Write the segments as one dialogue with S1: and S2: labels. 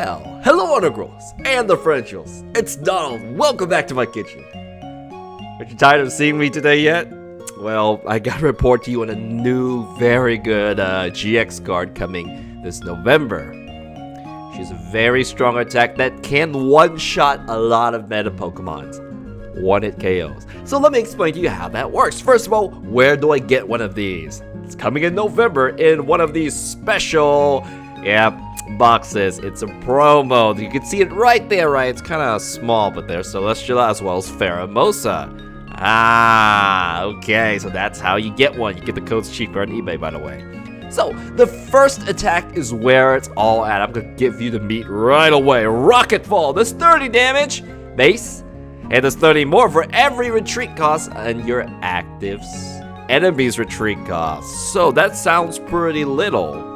S1: Well, hello Undergrowths and the Frenchels. It's Donald. Welcome back to my kitchen. Are you tired of seeing me today yet? Well, I gotta report to you on a new, very good GX card coming this November. She's a very strong attack that can one-shot a lot of meta Pokemons. One-hit KOs. So let me explain to you how that works. First of all, where do I get one of these? It's coming in November in one of these special, boxes. It's a promo. You can see it right there, right? It's kind of small, but there's Celesteela as well as Pheromosa. Ah, okay, so that's how you get one. You get the codes cheaper on eBay, by the way. So, the first attack is where it's all at. I'm gonna give you the meat right away. Rocket Fall, does 30 damage, base, and does 30 more for every retreat cost and your active enemy's retreat cost. So, that sounds pretty little.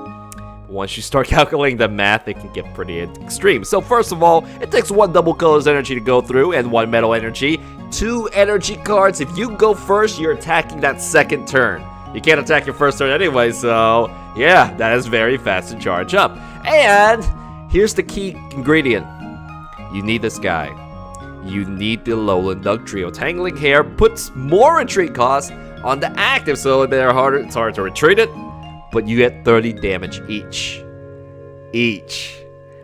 S1: Once you start calculating the math, it can get pretty extreme. So first of all, it takes 1 double colors energy to go through and 1 metal energy. 2 energy cards. If you go first, you're attacking that second turn. You can't attack your first turn anyway, so yeah, that is very fast to charge up. And here's the key ingredient. You need this guy. You need the Lowland Dug Trio. Tangling Hair puts more retreat costs on the active, so it's harder to retreat it. But you get 30 damage each.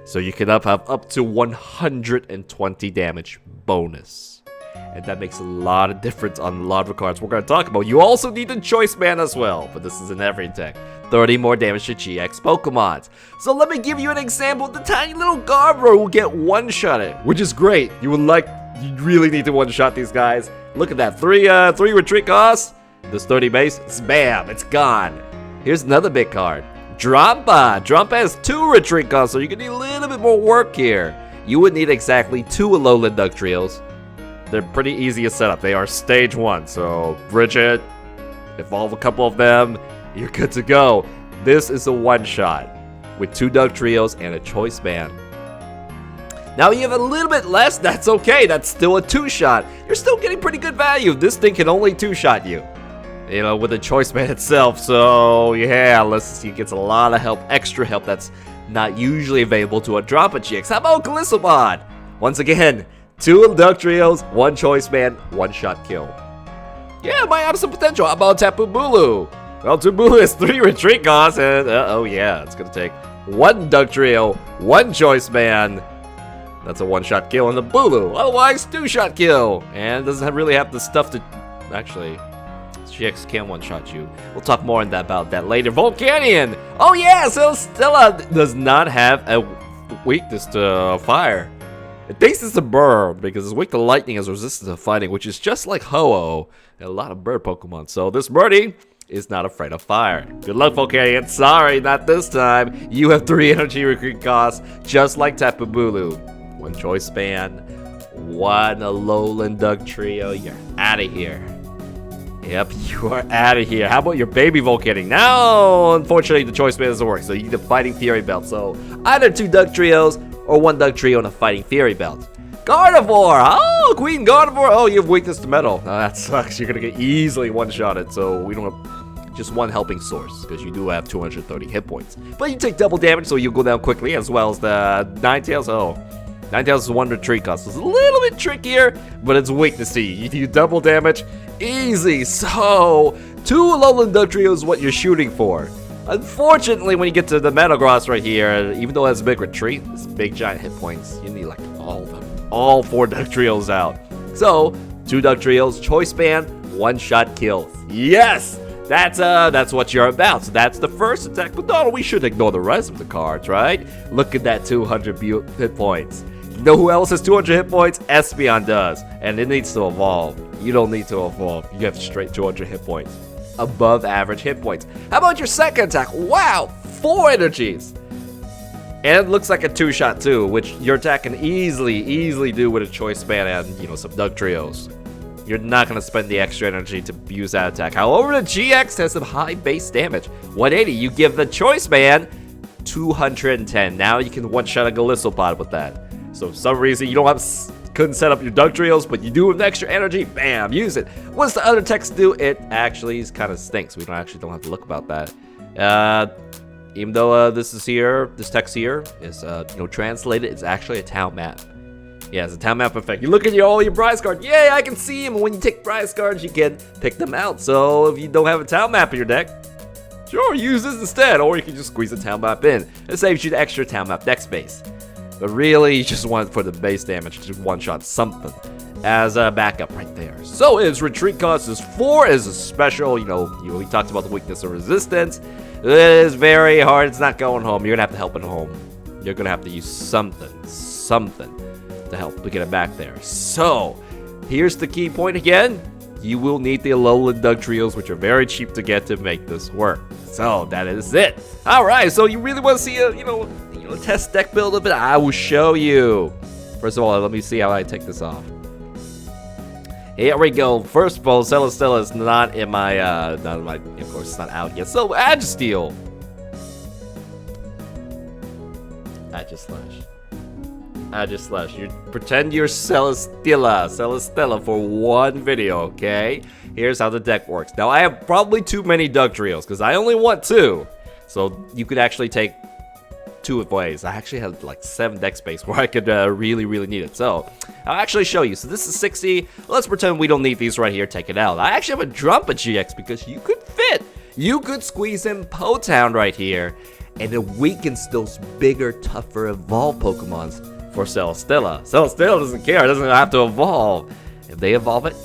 S1: So you can have up to 120 damage bonus. And that makes a lot of difference on a lot of the cards we're going to talk about. You also need the Choice Man as well, but this is in every deck. 30 more damage to GX Pokemons. So let me give you an example of the tiny little Garbro who will get one-shotted, which is great. You really need to one-shot these guys. Look at that, 3 retreat costs. This 30 base, bam, it's gone. Here's another big card. Drampa. Drampa has 2 retreat costs, so you can need a little bit more work here. You would need exactly 2 Alolan Dug Trios. They're pretty easy to set up. They are stage 1, so Bridget, evolve a couple of them, you're good to go. This is a one-shot with 2 Dug Trios and a Choice Band. Now you have a little bit less, that's okay. That's still a 2-shot. You're still getting pretty good value. This thing can only 2-shot you. You know, with the Choice Man itself, so yeah, he gets a lot of help, extra help that's not usually available to a Drampa GX. How about Glissobot? Once again, 2 Dug Trios, 1 Choice Man, 1-shot kill. Yeah, might have some potential. How about Tapu Bulu? Well, Tapu Bulu has 3 retreat costs, and oh yeah, it's gonna take 1 Dug Trio, 1 Choice Man. That's a 1-shot kill on the Bulu. Otherwise, 2-shot kill, and doesn't really have the stuff to actually. GX can one-shot you. We'll talk more about that later. Volcanion! Oh yeah, Celesteela does not have a weakness to fire. It thinks it's a bird because it's weak to lightning as resistant to fighting, which is just like Ho-Oh and a lot of bird Pokemon. So this birdie is not afraid of fire. Good luck, Volcanion. Sorry, not this time. You have 3 energy retreat costs, just like Tapu Bulu. 1 Choice Band, 1 Alolan Dug Trio. You're out of here. Yep, you are out of here. How about your baby Volcanion? Now, unfortunately, the Choice Man doesn't work, so you need a Fighting Fury Belt. So, either 2 Dug Trios or 1 Dug Trio and a Fighting Fury Belt. Gardevoir! Oh, Queen Gardevoir! Oh, you have weakness to metal. Oh, that sucks. You're going to get easily one-shotted, so we don't have just 1 helping source, because you do have 230 hit points. But you take double damage, so you go down quickly, as well as the Ninetales. Oh, Ninetales is 1 retreat cost. So it's a little bit trickier, but it's weakness to you. You do double damage. Easy. So 2 Alolan Dug Trio is what you're shooting for. Unfortunately, when you get to the Metagross right here, even though it has a big retreat, it's big giant hit points, you need like all of them. All 4 Dug Trios out. So 2 Dug Trios, Choice Band, 1-shot kills. Yes! That's what you're about. So that's the first attack. But no, we should ignore the rest of the cards, right? Look at that 200 hit points. You know who else has 200 hit points? Espeon does. And it needs to evolve. You don't need to evolve. You have straight 200 hit points. Above average hit points. How about your second attack? Wow! 4 energies! And it looks like a 2-shot too, which your attack can easily do with a Choice Band and, some Dug Trios. You're not going to spend the extra energy to use that attack. However, the GX has some high base damage. 180. You give the Choice Band 210. Now you can one-shot a Glissobot with that. So for some reason you couldn't set up your Dug Trios, but you do have extra energy, bam, use it. What's the other text do? It actually kind of stinks. We don't have to look about that. even though this text here is translated, it's actually a town map. Yeah, it's a town map effect. You look at all your prize cards. Yay, I can see them. And when you take prize cards, you can pick them out. So if you don't have a town map in your deck, sure, use this instead. Or you can just squeeze a town map in. It saves you the extra town map deck space. But really, you just want it for the base damage to one-shot something as a backup right there. So its retreat cost is 4, is a special. We talked about the weakness of resistance. It is very hard. It's not going home. You're gonna have to help it home. You're gonna have to use something to help to get it back there. So here's the key point again. You will need the Alolan Dugtrios, which are very cheap to get to make this work. So that is it. All right. So you really want to see a test deck build a bit? I will show you. First of all, let me see how I take this off. Here we go. First of all, Celesteela is not in my, of course, it's not out yet. So Agisteel. Agislash. You pretend you're Celesteela for one video, okay? Here's how the deck works. Now, I have probably too many Dugtrios, because I only want 2. So you could actually take 2 ways. I actually have like 7 deck space where I could really need it. So I'll actually show you. So this is 60. Let's pretend we don't need these right here. Take it out. I actually have a Drumpa GX because you could fit. You could squeeze in Potown right here, and it weakens those bigger, tougher evolved Pokemons for Celesteela. Celesteela doesn't care. It doesn't have to evolve. If they evolve it,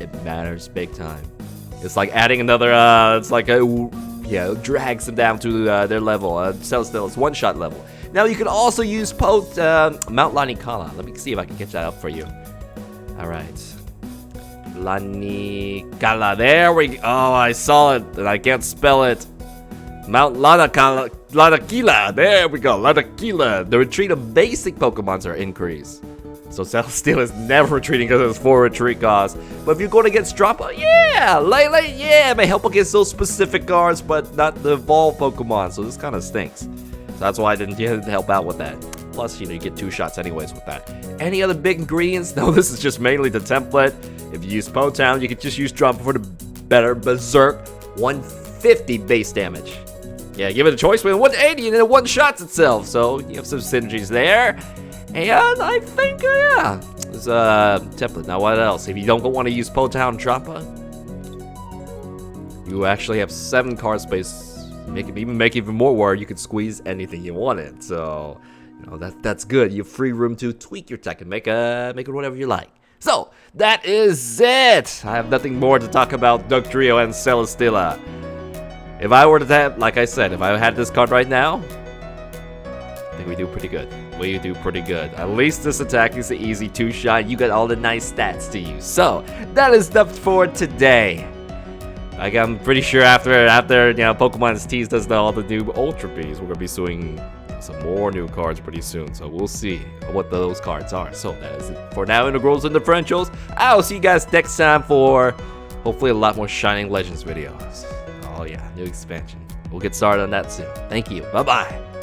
S1: it matters big time. It's like adding another. It's like it drags them down to their level. Celesteela's one-shot level. Now you can also use Mount Lanikala. Let me see if I can get that up for you. All right, Lanikala. There we go. Oh, I saw it, and I can't spell it. Mount Lanakila. There we go. Lanakila. The retreat of basic Pokemons are increased. So Celesteela is never retreating because of its 4 retreat cost. But if you're going against Drumpa, yeah, it may help against those specific cards, but not the evolved Pokemon. So this kind of stinks. So that's why I didn't help out with that. Plus, you get 2 shots anyways with that. Any other big ingredients? No, this is just mainly the template. If you use Potown, you can just use Drumpa for the better Berserk 150 base damage. Yeah, give it a choice with 180 and then it one-shots itself. So you have some synergies there. And I think, yeah, there's a template. Now, what else? If you don't want to use Potown Drumpa, you actually have 7 card space. Make even more where you can squeeze anything you wanted. So, that's good. You have free room to tweak your tech and make it whatever you like. So, that is it. I have nothing more to talk about Dugtrio and Celesteela. If I were to have, like I said, if I had this card right now, I think we do pretty good. We do pretty good. At least this attack is an easy 2-shot. You got all the nice stats to use. So that is stuff for today. Like, I'm pretty sure after Pokemon's teased us all the new Ultra Bees, we're gonna be seeing some more new cards pretty soon. So we'll see what those cards are. So that is it for now. Integrals and differentials. I'll see you guys next time for hopefully a lot more Shining Legends videos. Oh yeah, new expansion. We'll get started on that soon. Thank you. Bye-bye.